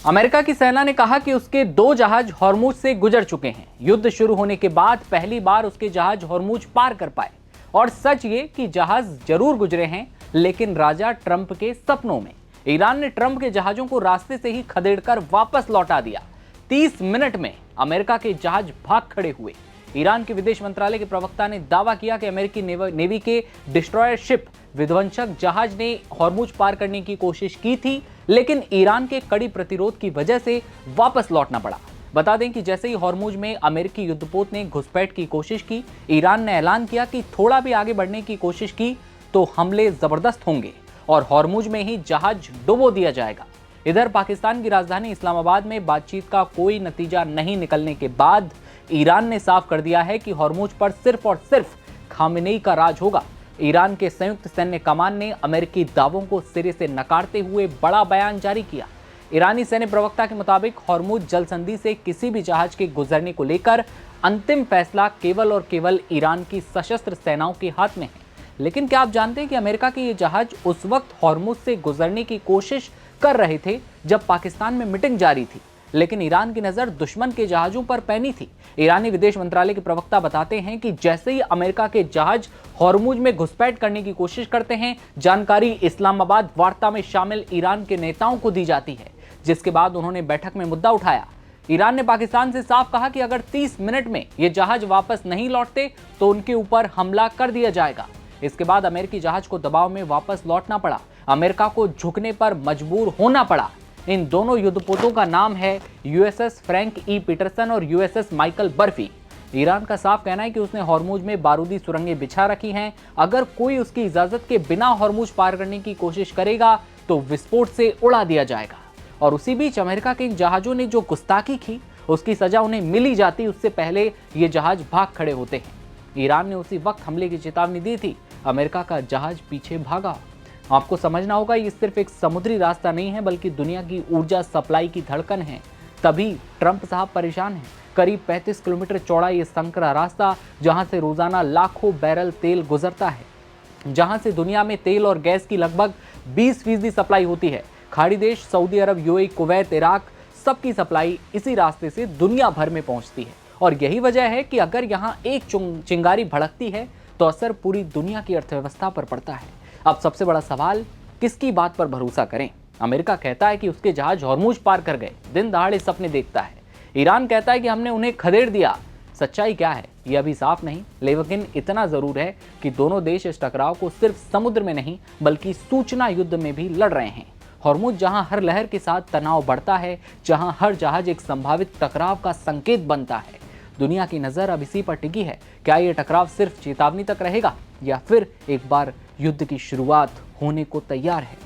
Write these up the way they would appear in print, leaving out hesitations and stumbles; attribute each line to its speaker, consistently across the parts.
Speaker 1: America की सेना ने कहा कि उसके 2 जहाज हॉर्मुज से गुजर चुके हैं। युद्ध शुरू होने के बाद पहली बार उसके जहाज हॉर्मुज पार कर पाए। और सच ये कि जहाज जरूर गुजरे हैं, लेकिन राजा ट्रंप के सपनों में। ईरान ने ट्रंप के जहाजों को रास्ते से ही खदेड़कर वापस लौटा दिया। 30 मिनट में अमेरिका के जहाज भाग खड़े हुए। ईरान के विदेश मंत्रालय के प्रवक्ता ने दावा किया कि अमेरिकी नेवी के डिस्ट्रॉयर शिप विध्वंसक जहाज ने हॉर्मुज पार करने की कोशिश की थी, लेकिन ईरान के कड़ी प्रतिरोध की वजह से वापस लौटना पड़ा। बता दें कि जैसे ही हॉर्मुज में अमेरिकी युद्धपोत ने घुसपैठ की कोशिश की, ईरान ने ऐलान किया कि थोड़ा भी आगे बढ़ने की कोशिश की तो हमले जबरदस्त होंगे और हॉर्मुज में ही जहाज डुबो दिया जाएगा। इधर पाकिस्तान की राजधानी इस्लामाबाद में बातचीत का कोई नतीजा नहीं निकलने के बाद ईरान ने साफ कर दिया है कि हॉर्मुज पर सिर्फ और सिर्फ खामेनेई का राज होगा। ईरान के संयुक्त सैन्य कमान ने अमेरिकी दावों को सिरे से नकारते हुए बड़ा बयान जारी किया। ईरानी सैन्य प्रवक्ता के मुताबिक हॉर्मुज जल संधि से किसी भी जहाज के गुजरने को लेकर अंतिम फैसला केवल और केवल ईरान की सशस्त्र सेनाओं के हाथ में है। लेकिन क्या आप जानते हैं कि अमेरिका के ये जहाज उस वक्त हॉर्मुज से गुजरने की कोशिश कर रहे थे जब पाकिस्तान में मीटिंग जारी थी, लेकिन ईरान की नजर दुश्मन के जहाजों पर पैनी थी। ईरानी विदेश मंत्रालय के प्रवक्ता बताते हैं कि जैसे ही अमेरिका के जहाज हॉर्मुज में घुसपैठ करने की कोशिश करते हैं, जानकारी इस्लामाबाद वार्ता में शामिल ईरान के नेताओं को दी जाती है, जिसके बाद उन्होंने बैठक में मुद्दा उठाया। ईरान ने पाकिस्तान से साफ कहा कि अगर 30 मिनट में ये जहाज वापस नहीं लौटते तो उनके ऊपर हमला कर दिया जाएगा। इसके बाद अमेरिकी जहाज को दबाव में वापस लौटना पड़ा। अमेरिका को झुकने पर मजबूर होना पड़ा। इन दोनों युद्धपोतों का नाम है यूएसएस फ्रैंक ई पीटरसन और यूएसएस माइकल बर्फी। ईरान का साफ कहना है कि उसने हॉर्मुज में बारूदी सुरंगें बिछा रखी हैं। अगर कोई उसकी इजाजत के बिना हॉर्मुज पार करने की कोशिश करेगा तो विस्फोट से उड़ा दिया जाएगा। और उसी बीच अमेरिका के जहाजों ने जो गुस्ताखी की, उसकी सजा उन्हें मिली जाती उससे पहले ये जहाज भाग खड़े होते हैं। ईरान ने उसी वक्त हमले की चेतावनी दी थी। अमेरिका का जहाज पीछे भागा। आपको समझना होगा, ये सिर्फ एक समुद्री रास्ता नहीं है, बल्कि दुनिया की ऊर्जा सप्लाई की धड़कन है। तभी ट्रंप साहब परेशान हैं। करीब 35 किलोमीटर चौड़ा ये संकरा रास्ता, जहां से रोजाना लाखों बैरल तेल गुजरता है, जहां से दुनिया में तेल और गैस की लगभग 20% सप्लाई होती है। खाड़ी देश सऊदी अरब, यूएई, कुवैत, इराक, सबकी सप्लाई इसी रास्ते से दुनिया भर में पहुंचती है। और यही वजह है कि अगर यहाँ एक चिंगारी भड़कती है तो असर पूरी दुनिया की अर्थव्यवस्था पर पड़ता है। अब सबसे बड़ा सवाल, किसकी बात पर भरोसा करें? अमेरिका कहता है कि उसके जहाज हॉर्मुज पार कर गए, दिन दहाड़े सपने देखता है। ईरान कहता है कि हमने उन्हें खदेड़ दिया। सच्चाई क्या है यह अभी साफ नहीं, लेकिन इतना जरूर है कि दोनों देश इस टकराव को सिर्फ समुद्र में नहीं बल्कि सूचना युद्ध में भी लड़ रहे हैं। हॉर्मुज जहां हर लहर के साथ तनाव बढ़ता है, जहां हर जहाज एक संभावित टकराव का संकेत बनता है, दुनिया की नजर अब इसी पर टिकी है। क्या ये टकराव सिर्फ चेतावनी तक रहेगा या फिर एक बार युद्ध की शुरुआत होने को तैयार है?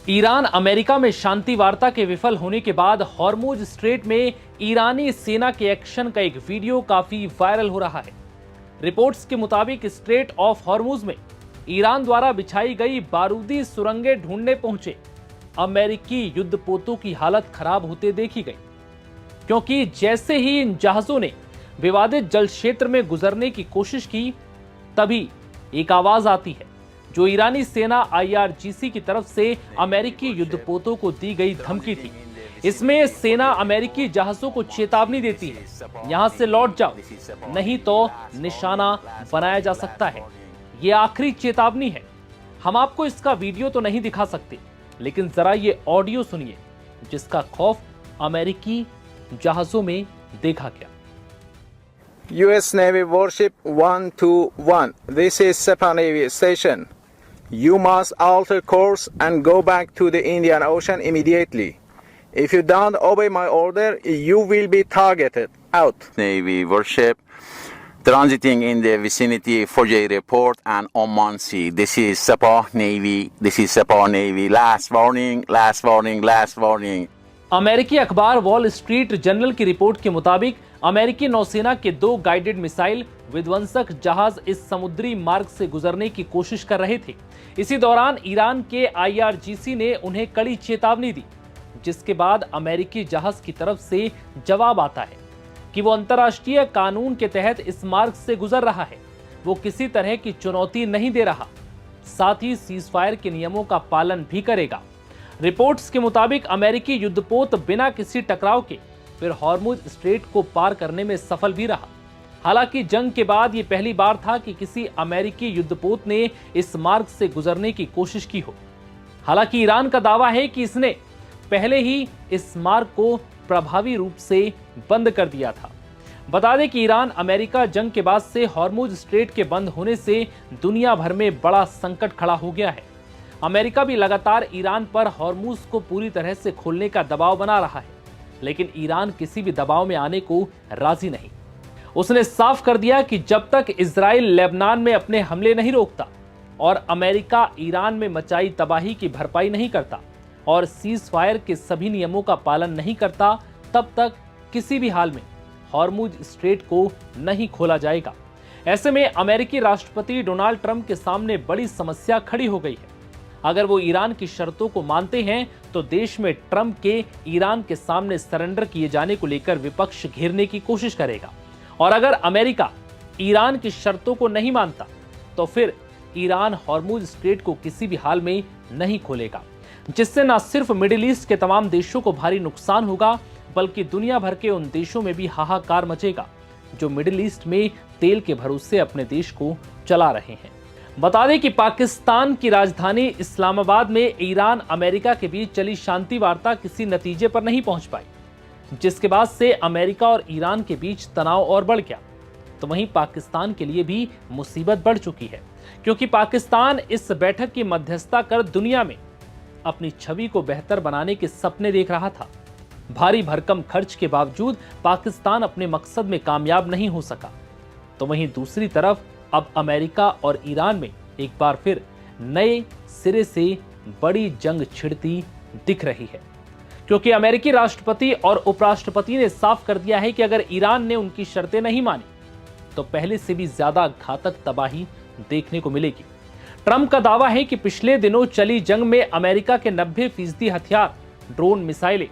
Speaker 2: ईरान अमेरिका में शांति वार्ता के विफल होने के बाद हॉर्मुज स्ट्रेट में ईरानी सेना के एक्शन का एक वीडियो काफी वायरल हो रहा है। रिपोर्ट्स के मुताबिक स्ट्रेट ऑफ हॉर्मुज में ईरान द्वारा बिछाई गई बारूदी सुरंगें ढूंढने पहुंचे अमेरिकी युद्धपोतों की हालत खराब होते देखी गई, क्योंकि जैसे ही इन जहाजों ने विवादित जल क्षेत्र में गुजरने की कोशिश की, तभी एक आवाज आती है जो ईरानी सेना IRGC की तरफ से अमेरिकी युद्धपोतों को दी गई धमकी थी। इसमें सेना अमेरिकी जहाजों को चेतावनी देती है, यहां से लौट जाओ, नहीं तो निशाना बनाया जा सकता है। ये आखिरी चेतावनी है। हम आपको इसका वीडियो तो नहीं दिखा सकते, लेकिन जरा ये ऑडियो सुनिए जिसका खौफ अमेरिकी जहाजों में देखा गया।
Speaker 3: U.S. Navy Warship 121. This is Sepah Navy Station. You must alter course and go back to the Indian Ocean immediately. If you don't obey my order, you will be targeted. Out.
Speaker 4: Navy warship transiting in the vicinity for J report and Oman Sea. This is Sepah Navy. This is Sepah Navy. Last warning, last warning, last warning.
Speaker 2: अमेरिकी अखबार wall street journal की report के मुताबिक अमेरिकी नौसेना के 2 guided missile विध्वंसक जहाज इस समुद्री मार्ग से गुजरने की कोशिश कर रहे थे। इसी दौरान ईरान के IRGC ने उन्हें कड़ी चेतावनी दी, जिसके बाद अमेरिकी जहाज की तरफ से जवाब आता है कि वो अंतर्राष्ट्रीय कानून के तहत इस मार्ग से गुजर रहा है। वो किसी तरह की चुनौती नहीं दे रहा, साथ ही सीजफायर के नियमों का पालन भी करेगा। रिपोर्ट्स के मुताबिक अमेरिकी युद्धपोत बिना किसी टकराव के फिर हॉर्मुज स्ट्रेट को पार करने में सफल भी रहा। हालांकि जंग के बाद यह पहली बार था कि किसी अमेरिकी युद्धपोत ने इस मार्ग से गुजरने की कोशिश की हो। हालांकि ईरान का दावा है कि इसने पहले ही इस मार्ग को प्रभावी रूप से बंद कर दिया था। बता दें कि ईरान अमेरिका जंग के बाद से हॉर्मुज स्ट्रेट के बंद होने से दुनिया भर में बड़ा संकट खड़ा हो गया है। अमेरिका भी लगातार ईरान पर हॉर्मुज को पूरी तरह से खोलने का दबाव बना रहा है, लेकिन ईरान किसी भी दबाव में आने को राजी नहीं। उसने साफ कर दिया कि जब तक इजराइल लेबनान में अपने हमले नहीं रोकता और अमेरिका ईरान में मचाई तबाही की भरपाई नहीं करता और सीज फायर के सभी नियमों का पालन नहीं करता, तब तक किसी भी हाल में हॉर्मुज स्ट्रेट को नहीं खोला जाएगा। ऐसे में अमेरिकी राष्ट्रपति डोनाल्ड ट्रंप के सामने बड़ी समस्या खड़ी हो गई है। अगर वो ईरान की शर्तों को मानते हैं तो देश में ट्रंप के ईरान के सामने सरेंडर किए जाने को लेकर विपक्ष घेरने की कोशिश करेगा, और अगर अमेरिका ईरान की शर्तों को नहीं मानता तो फिर ईरान हॉर्मुज स्ट्रेट को किसी भी हाल में नहीं खोलेगा, जिससे न सिर्फ मिडिल ईस्ट के तमाम देशों को भारी नुकसान होगा, बल्कि दुनिया भर के उन देशों में भी हाहाकार मचेगा जो मिडिल ईस्ट में तेल के भरोसे अपने देश को चला रहे हैं। बता दें कि पाकिस्तान की राजधानी इस्लामाबाद में ईरान अमेरिका के बीच चली शांति वार्ता किसी नतीजे पर नहीं पहुंच पाई, जिसके बाद से अमेरिका और ईरान के बीच तनाव और बढ़ गया। तो वहीं पाकिस्तान के लिए भी मुसीबत बढ़ चुकी है, क्योंकि पाकिस्तान इस बैठक की मध्यस्थता कर दुनिया में अपनी छवि को बेहतर बनाने के सपने देख रहा था। भारी भरकम खर्च के बावजूद पाकिस्तान अपने मकसद में कामयाब नहीं हो सका। तो वहीं दूसरी तरफ अब अमेरिका और ईरान में एक बार फिर नए सिरे से बड़ी जंग छिड़ती दिख रही है, क्योंकि अमेरिकी राष्ट्रपति और उपराष्ट्रपति ने साफ कर दिया है कि अगर ईरान ने उनकी शर्तें नहीं मानी तो पहले से भी ज्यादा घातक तबाही देखने को मिलेगी। ट्रंप का दावा है कि पिछले दिनों चली जंग में अमेरिका के 90% हथियार, ड्रोन, मिसाइलें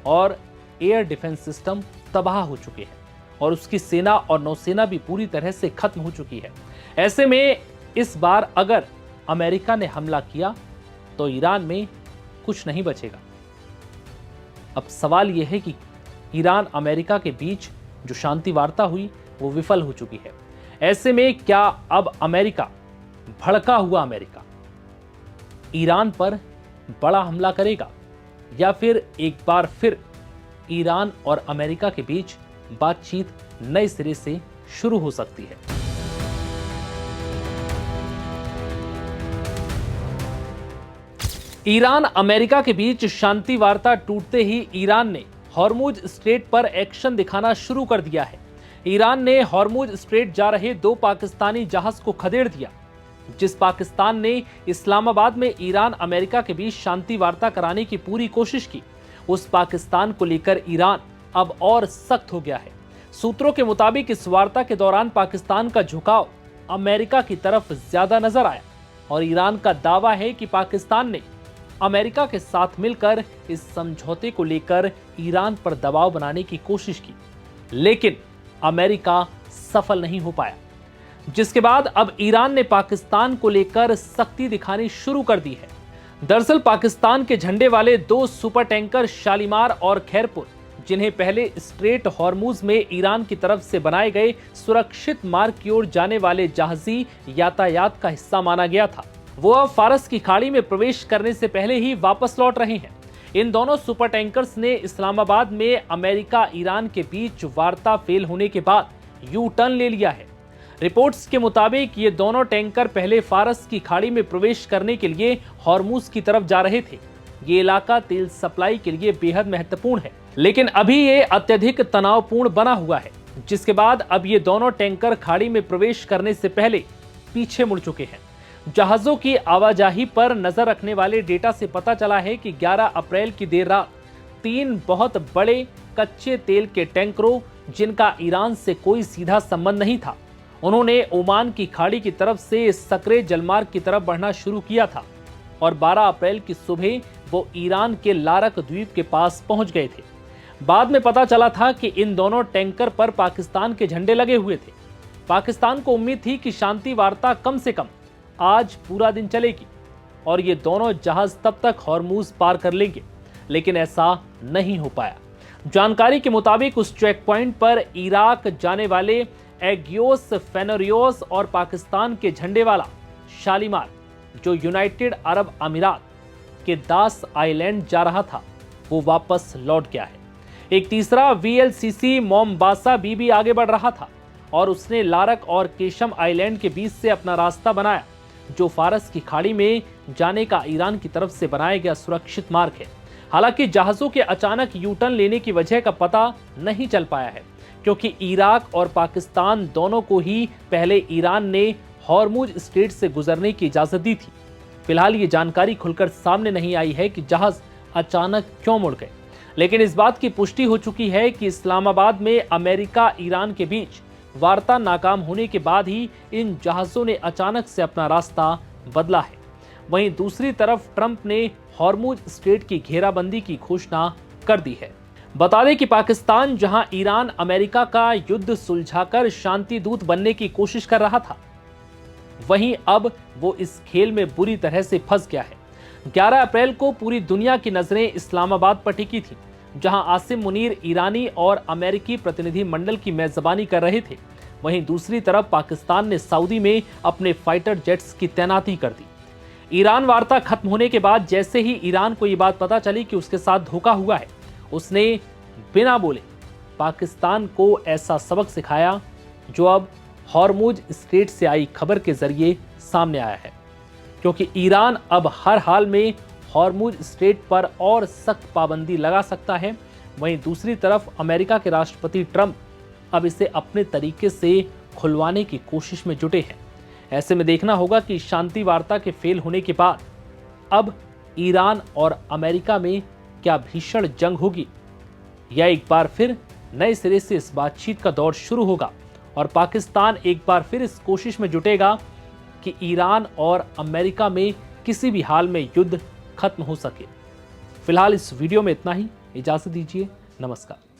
Speaker 2: और एयर डिफेंस सिस्टम तबाह हो चुके हैं और उसकी सेना और नौसेना भी पूरी तरह से खत्म हो चुकी है। ऐसे में इस बार अगर अमेरिका ने हमला किया तो ईरान में कुछ नहीं बचेगा। अब सवाल यह है कि ईरान अमेरिका के बीच जो शांति वार्ता हुई वो विफल हो चुकी है। ऐसे में क्या अब अमेरिका, भड़का हुआ अमेरिका, ईरान पर बड़ा हमला करेगा या फिर एक बार फिर ईरान और अमेरिका के बीच बातचीत नए सिरे से शुरू हो सकती है? ईरान अमेरिका के बीच शांति वार्ता टूटते ही ईरान ने हॉर्मुज स्ट्रेट पर एक्शन दिखाना शुरू कर दिया है। ईरान ने हॉर्मुज स्ट्रेट जा रहे 2 पाकिस्तानी जहाज को खदेड़ दिया। जिस पाकिस्तान ने इस्लामाबाद में ईरान अमेरिका के बीच शांति वार्ता कराने की पूरी कोशिश की, उस पाकिस्तान को लेकर ईरान अब और सख्त हो गया है। सूत्रों के मुताबिक इस वार्ता के दौरान पाकिस्तान का झुकाव अमेरिका की तरफ ज्यादा नजर आया और ईरान का दावा है कि पाकिस्तान ने अमेरिका के साथ मिलकर इस समझौते को लेकर ईरान पर दबाव बनाने की कोशिश की, लेकिन अमेरिका सफल नहीं हो पाया, जिसके बाद अब ईरान ने पाकिस्तान को लेकर सख्ती दिखानी शुरू कर दी है। दरअसल पाकिस्तान के झंडे वाले 2 सुपर टैंकर शालीमार और खैरपुर, जिन्हें पहले स्ट्रेट हॉर्मुज में ईरान की तरफ से बनाए गए सुरक्षित मार्ग की ओर जाने वाले जहाजी यातायात का हिस्सा माना गया था, वो अब फारस की खाड़ी में प्रवेश करने से पहले ही वापस लौट रहे हैं। इन दोनों सुपर टैंकर्स ने इस्लामाबाद में अमेरिका ईरान के बीच वार्ता फेल होने के बाद यू टर्न ले लिया है। रिपोर्ट्स के मुताबिक ये दोनों टैंकर पहले फारस की खाड़ी में प्रवेश करने के लिए हॉर्मुज की तरफ जा रहे थे। ये इलाका तेल सप्लाई के लिए बेहद महत्वपूर्ण है, लेकिन अभी ये अत्यधिक तनावपूर्ण बना हुआ है, जिसके बाद अब ये दोनों टैंकर खाड़ी में प्रवेश करने से पहले पीछे मुड़ चुके हैं। जहाजों की आवाजाही पर नजर रखने वाले डेटा से पता चला है कि 11 अप्रैल की देर रात 3 बहुत बड़े कच्चे तेल के टैंकरों, जिनका ईरान से कोई सीधा संबंध नहीं था, उन्होंने ओमान की खाड़ी की तरफ से सकरे जलमार्ग की तरफ बढ़ना शुरू किया था और 12 अप्रैल की सुबह वो ईरान के लारक द्वीप के पास पहुंच गए थे। बाद में पता चला था कि इन दोनों टैंकर पर पाकिस्तान के झंडे लगे हुए थे। पाकिस्तान को उम्मीद थी कि शांति वार्ता कम से कम आज पूरा दिन चलेगी, और ये दोनों जहाज तब तक हॉर्मूज पार कर लेंगे, लेकिन ऐसा नहीं हो पाया। जानकारी के मुताबिक उस चेक पॉइंट पर इराक जाने वाले एगियोस फेनोरियोस और पाकिस्तान के झंडे वाला शालीमार, जो यूनाइटेड अरब अमीरात के दास आइलैंड जा रहा था, वो वापस लौट गया है। एक तीसरा VLCC मोम्बासा भी आगे बढ़ रहा था और उसने लारक और केशम आइलैंड के बीच से अपना रास्ता बनाया, जो फारस की खाड़ी में जाने का ईरान की तरफ से बनाया गया सुरक्षित मार्ग है। हालांकि जहाजों के अचानक यू टर्न लेने की वजह का पता नहीं चल पाया है, क्योंकि इराक और पाकिस्तान दोनों को ही पहले ईरान ने हॉर्मुज स्ट्रेट से गुजरने की इजाजत दी थी। फिलहाल ये जानकारी खुलकर सामने नहीं आई है कि जहाज अचानक क्यों मुड़ गए, लेकिन इस बात की पुष्टि हो चुकी है कि इस्लामाबाद में अमेरिका ईरान के बीच वार्ता नाकाम होने के बाद ही इन जहाजों ने अचानक से अपना रास्ता बदला है। वहीं दूसरी तरफ ट्रंप ने हॉर्मुज स्ट्रेट की घेराबंदी की घोषणा कर दी है। बता दें कि पाकिस्तान जहां ईरान अमेरिका का युद्ध सुलझाकर शांति दूत बनने की कोशिश कर रहा था, वहीं अब वो इस खेल में बुरी तरह से फंस गया है। 11 अप्रैल को पूरी दुनिया की नजरें इस्लामाबाद पर टिकी थी, जहां आसिम मुनीर ईरानी और अमेरिकी प्रतिनिधि मंडल की मेजबानी कर रहे थे। वहीं दूसरी तरफ पाकिस्तान ने सऊदी में अपने फाइटर जेट्स की तैनाती कर दी। ईरान वार्ता खत्म होने के बाद जैसे ही ईरान को ये बात पता चली कि उसके साथ धोखा हुआ है, उसने बिना बोले पाकिस्तान को ऐसा सबक सिखाया जो अब हॉर्मुज स्ट्रेट से आई खबर के जरिए सामने आया है, क्योंकि ईरान अब हर हाल में हॉर्मुज स्ट्रेट पर और सख्त पाबंदी लगा सकता है। वहीं दूसरी तरफ अमेरिका के राष्ट्रपति ट्रंप अब इसे अपने तरीके से खुलवाने की कोशिश में जुटे हैं। ऐसे में देखना होगा कि शांति वार्ता के फेल होने के बाद अब ईरान और अमेरिका में क्या भीषण जंग होगी, या एक बार फिर नए सिरे से इस बातचीत का दौर शुरू होगा और पाकिस्तान एक बार फिर इस कोशिश में जुटेगा कि ईरान और अमेरिका में किसी भी हाल में युद्ध खत्म हो सके। फिलहाल इस वीडियो में इतना ही। इजाजत दीजिए। नमस्कार।